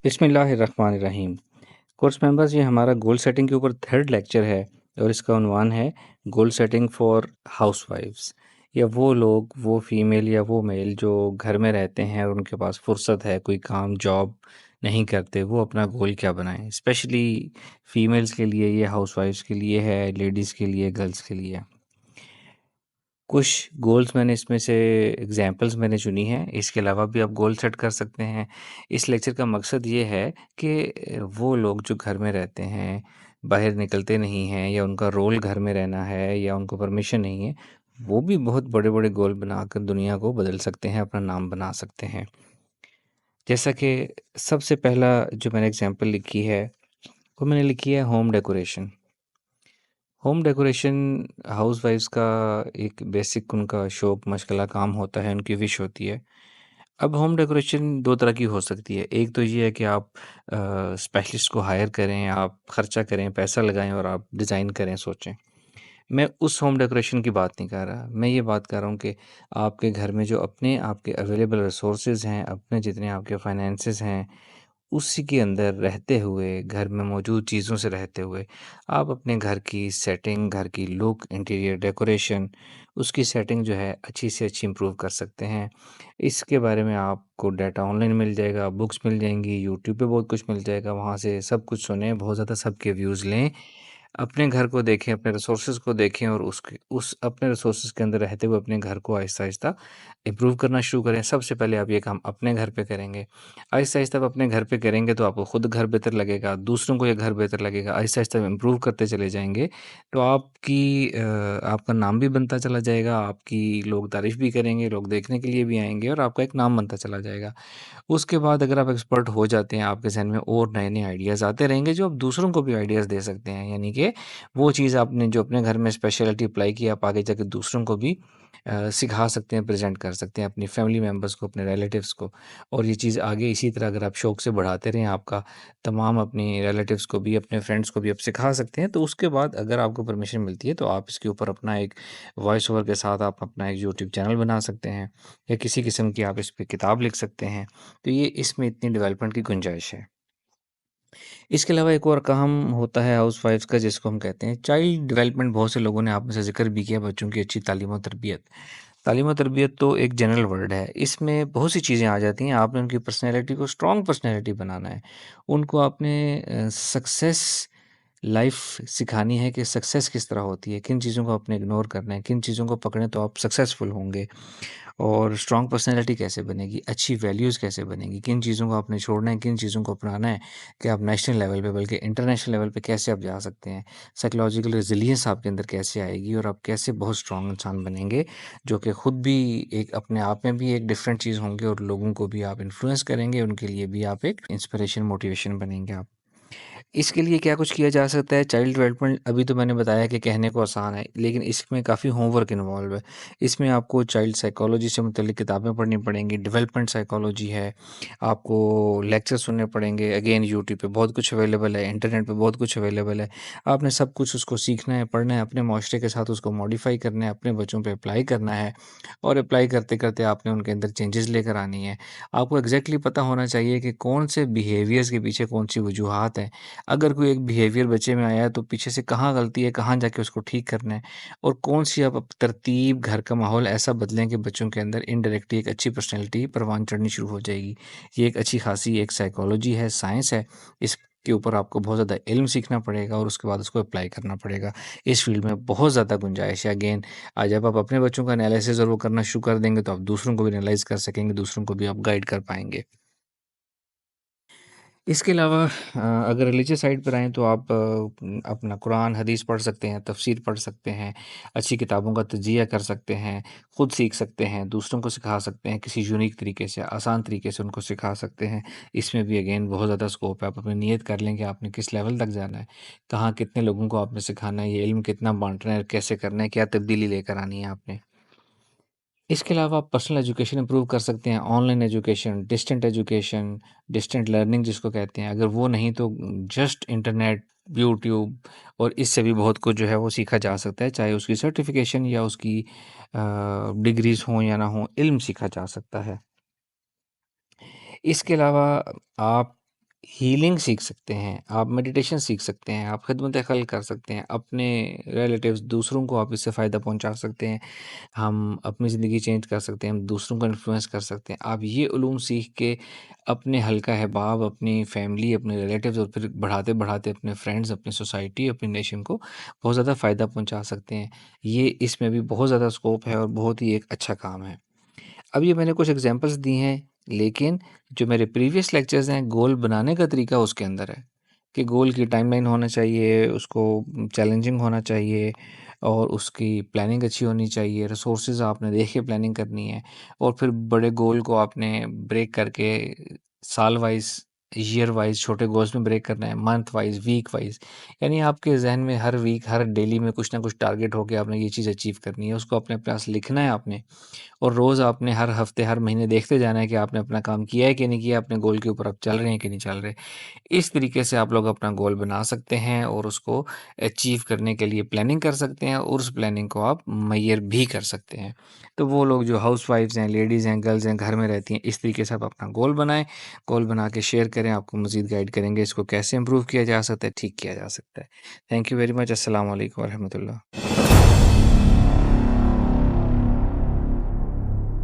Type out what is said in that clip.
बिस्मिल्लाहिर्रहमानिर्रहीम। Course members, ये हमारा गोल सेटिंग के ऊपर थर्ड लेक्चर है और इसका उन्वान है गोल सेटिंग फॉर हाउसवाइफ्स, या वो लोग, वो फीमेल या वो मेल जो घर में रहते हैं और उनके पास फुर्सत है, कोई काम जॉब नहीं करते, वो अपना गोल क्या बनाएं। स्पेशली फीमेल्स के लिए ये, हाउसवाइफ्स के लिए है, लेडीज़ के लिए, गर्ल्स के लिए। कुछ गोल्स मैंने इसमें से एग्जांपल्स मैंने चुनी हैं, इसके अलावा भी आप गोल सेट कर सकते हैं। इस लेक्चर का मकसद ये है कि वो लोग जो घर में रहते हैं, बाहर निकलते नहीं हैं, या उनका रोल घर में रहना है, या उनको परमिशन नहीं है, वो भी बहुत बड़े-बड़े गोल बनाकर दुनिया को बदल सकते हैं, अपना नाम बना सकते हैं। जैसा कि सबसे पहला जो मैंने एग्जांपल लिखी है, वो मैंने लिखी है होम डेकोरेशन। होम डेकोरेशन हाउसवाइफ्स का एक बेसिक उनका शौक मशगला काम होता है, उनकी विश होती है। अब होम डेकोरेशन 2 तरह की हो सकती है। एक तो ये है कि आप स्पेशलिस्ट को हायर करें, आप खर्चा करें, पैसा लगाएँ और आप डिज़ाइन करें, सोचें। मैं उस होम डेकोरेशन की बात नहीं कर रहा। मैं ये बात कर रहा हूँ कि आपके घर में जो अपने आपके अवेलेबल रिसोर्सेज़ हैं, अपने जितने आपके फाइनेंसेस हैं, उसी के अंदर रहते हुए, घर में मौजूद चीज़ों से रहते हुए, आप अपने घर की सेटिंग, घर की लुक, इंटीरियर डेकोरेशन, उसकी सेटिंग जो है अच्छी से अच्छी इम्प्रूव कर सकते हैं। इसके बारे में आपको डाटा ऑनलाइन मिल जाएगा, बुक्स मिल जाएँगी, यूट्यूब पे बहुत कुछ मिल जाएगा, वहाँ से सब कुछ सुनें, बहुत ज़्यादा सबके व्यूज़ लें। अपने घर को देखें, अपने रिसोर्सेज़ को देखें और उसके उस अपने रिसोर्सेज़ के अंदर रहते हुए अपने घर को आहिस्ता-आहिस्ता इम्प्रूव करना शुरू करें। सबसे पहले आप ये काम अपने घर पे करेंगे। आहिस्ता-आहिस्ता आप अपने घर पे करेंगे तो आपको खुद घर बेहतर लगेगा, दूसरों को ये घर बेहतर लगेगा। आहिस्ता-आहिस्ता इम्प्रूव करते चले जाएँगे, तो आपका नाम भी बनता चला जाएगा, आपकी लोग तारीफ़ भी करेंगे, लोग देखने के लिए भी आएँगे और आपका एक नाम बनता चला जाएगा। उसके बाद अगर आप एक्सपर्ट हो जाते हैं, आपके ज़हन में और नए-नए आइडियाज़ आते रहेंगे, जो आप दूसरों को भी आइडियाज़ दे सकते हैं। यानी कि वो चीज़ आपने जो अपने घर में स्पेशलिटी अप्लाई की, आप आगे जाके दूसरों को भी सिखा सकते हैं, प्रेज़ेंट कर सकते हैं, अपनी फैमिली मेंबर्स को, अपने रिलेटिव्स को। और ये चीज़ आगे इसी तरह अगर आप शौक से बढ़ाते रहें, आपका तमाम अपने रिलेटिव्स को भी, अपने फ्रेंड्स को भी आप सिखा सकते हैं। तो उसके बाद अगर आपको परमिशन मिलती है, तो आप इसके ऊपर अपना एक वॉइस ओवर के साथ आप अपना एक यूट्यूब चैनल बना सकते हैं, या किसी किस्म की आप इस पे किताब लिख सकते हैं। तो ये इसमें इतनी डेवलपमेंट की गुंजाइश है। इसके अलावा एक और काम होता है हाउसवाइफ्स का, जिसको हम कहते हैं चाइल्ड डेवलपमेंट। बहुत से लोगों ने आप में से ज़िक्र भी किया बच्चों की अच्छी तालीम और तरबियत। तालीम और तरबियत तो एक जनरल वर्ड है। इसमें बहुत सी चीज़ें आ जाती हैं। आपने उनकी पर्सनैलिटी को स्ट्रॉन्ग पर्सनैलिटी बनाना है। उनको आपने सक्सेस लाइफ़ सिखानी है कि सक्सेस किस तरह होती है, किन चीज़ों को आपने इग्नोर करना है, किन चीज़ों को पकड़ें तो आप सक्सेसफुल होंगे। और स्ट्रॉन्ग पर्सनैलिटी कैसे बनेगी, अच्छी वैल्यूज़ कैसे बनेंगी, किन चीज़ों को आपने छोड़ना है, किन चीज़ों को अपनाना है कि आप नेशनल लेवल पे बल्कि इंटरनेशनल लेवल पे कैसे आप जा सकते हैं। साइकोलॉजिकल रेज़िलियंस आपके अंदर कैसे आएगी और आप कैसे बहुत स्ट्रॉन्ग इंसान बनेंगे, जो कि खुद भी एक अपने आप में भी एक डिफरेंट चीज़ होंगे और लोगों को भी आप इन्फ्लुएंस करेंगे, उनके लिए भी आप एक इंस्पिरेशन, मोटिवेशन बनेंगे आप। इसके लिए क्या कुछ किया जा सकता है? चाइल्ड डेवलपमेंट अभी तो मैंने बताया कि कहने को आसान है, लेकिन इसमें काफ़ी होमवर्क इन्वॉल्व है। इसमें आपको चाइल्ड साइकोलॉजी से मुतल्लिक किताबें पढ़नी पड़ेंगी, डेवलपमेंट साइकोलॉजी है, आपको लेक्चर सुनने पड़ेंगे। अगेन यूट्यूब पे बहुत कुछ अवेलेबल है, इंटरनेट पे बहुत कुछ अवेलेबल है। आपने सब कुछ उसको सीखना है, पढ़ना है, अपने माशरे के साथ उसको मॉडिफ़ाई करना है, अपने बच्चों पे अप्लाई करना है और अप्लाई करते-करते आपने उनके अंदर चेंजेज़ लेकर आनी है। आपको एग्ज़ैक्टली पता होना चाहिए कि कौन से बिहेवियर्स के पीछे कौन-सी वजूहात हैं। अगर कोई एक बिहेवियर बच्चे में आया है तो पीछे से कहाँ गलती है, कहाँ जाके उसको ठीक करना है और कौन-सी आप तरतीब, घर का माहौल ऐसा बदलें कि बच्चों के अंदर इनडायरेक्टली एक अच्छी पर्सनैलिटी परवान चढ़नी शुरू हो जाएगी। ये एक अच्छी खासी एक साइकोलॉजी है, साइंस है। इसके ऊपर आपको बहुत ज़्यादा इल्म सीखना पड़ेगा और उसके बाद उसको अप्लाई करना पड़ेगा। इस फील्ड में बहुत ज़्यादा गुंजाइश है। अगेन जब आप अपने बच्चों का एनालिसिस और वो करना शुरू कर देंगे तो आप दूसरों को भी एनालाइज़ कर सकेंगे, दूसरों को भी आप गाइड कर पाएँगे। इसके अलावा अगर रिलीजियस साइड पर आएँ तो आप अपना कुरान, हदीस पढ़ सकते हैं, तफ़सीर पढ़ सकते हैं, अच्छी किताबों का तजिया कर सकते हैं, खुद सीख सकते हैं, दूसरों को सिखा सकते हैं, किसी यूनिक तरीके से, आसान तरीके से उनको सिखा सकते हैं। इसमें भी अगेन बहुत ज़्यादा स्कोप है। आप अपनी नियत कर लें कि आपने किस लेवल तक जाना है, कहाँ कितने लोगों को आपने सिखाना है, ये इल्म कितना बाँटना है, कैसे करना है, क्या तब्दीली लेकर आनी है आपने। इसके अलावा आप पर्सनल एजुकेशन इम्प्रूव कर सकते हैं, ऑनलाइन एजुकेशन, डिस्टेंट लर्निंग जिसको कहते हैं। अगर वो नहीं तो जस्ट इंटरनेट, यूट्यूब और इससे भी बहुत कुछ जो है वो सीखा जा सकता है, चाहे उसकी सर्टिफ़िकेशन या उसकी डिग्रीज़ हों या ना हों, इल्म सीखा जा सकता है। इसके अलावा आप हीलिंग सीख सकते हैं, आप मेडिटेशन सीख सकते हैं, आप खिदमत खल्क कर सकते हैं, अपने रिलेटिव्स दूसरों को आप इससे फ़ायदा पहुँचा सकते हैं। हम अपनी ज़िंदगी चेंज कर सकते हैं, हम दूसरों को इन्फ्लुएंस कर सकते हैं। आप ये उलूम सीख के अपने हल्का अहबाब, अपनी फैमिली, अपने रिलेटिव्स और फिर बढ़ाते-बढ़ाते अपने फ्रेंड्स, अपनी सोसाइटी, अपनी नेशन को बहुत ज़्यादा फ़ायदा पहुँचा सकते हैं। ये इसमें भी बहुत ज़्यादा स्कोप है और बहुत ही एक अच्छा काम है। अब ये मैंने कुछ एग्ज़ाम्पल्स दी हैं, लेकिन जो मेरे प्रीवियस लेक्चर्स हैं, गोल बनाने का तरीका उसके अंदर है कि गोल की टाइमलाइन होना चाहिए, उसको चैलेंजिंग होना चाहिए और उसकी प्लानिंग अच्छी होनी चाहिए, रिसोर्सेज़ आपने देख के प्लानिंग करनी है और फिर बड़े गोल को आपने ब्रेक करके साल वाइज़, ईयर वाइज़ छोटे गोल्स में ब्रेक करना है, मंथ वाइज़, वीक वाइज़। यानी आपके ज़हन में हर वीक, हर डेली में कुछ ना कुछ टारगेट हो के आपने ये चीज़ अचीव करनी है, उसको अपने पास लिखना है आपने और रोज़ आपने हर हफ़्ते, हर महीने देखते जाना है कि आपने अपना काम किया है कि नहीं किया, अपने गोल के ऊपर आप चल रहे हैं कि नहीं चल रहे। इस तरीके से आप लोग अपना गोल बना सकते हैं और उसको अचीव करने के लिए प्लानिंग कर सकते हैं और उस प्लानिंग को आप मेज़र भी कर सकते हैं। तो वो लोग जो हाउसवाइफ्स हैं, लेडीज़ हैं, गर्ल्स हैं, घर में रहती हैं, इस तरीके से आप अपना गोल बनाएँ, गोल बना के शेयर करें, आपको मज़ीद गाइड करेंगे इसको कैसे इम्प्रूव किया जा सकता है, ठीक किया जा सकता है। Thank you very much. अस्सलाम वालेकुम व रहमतुल्लाह।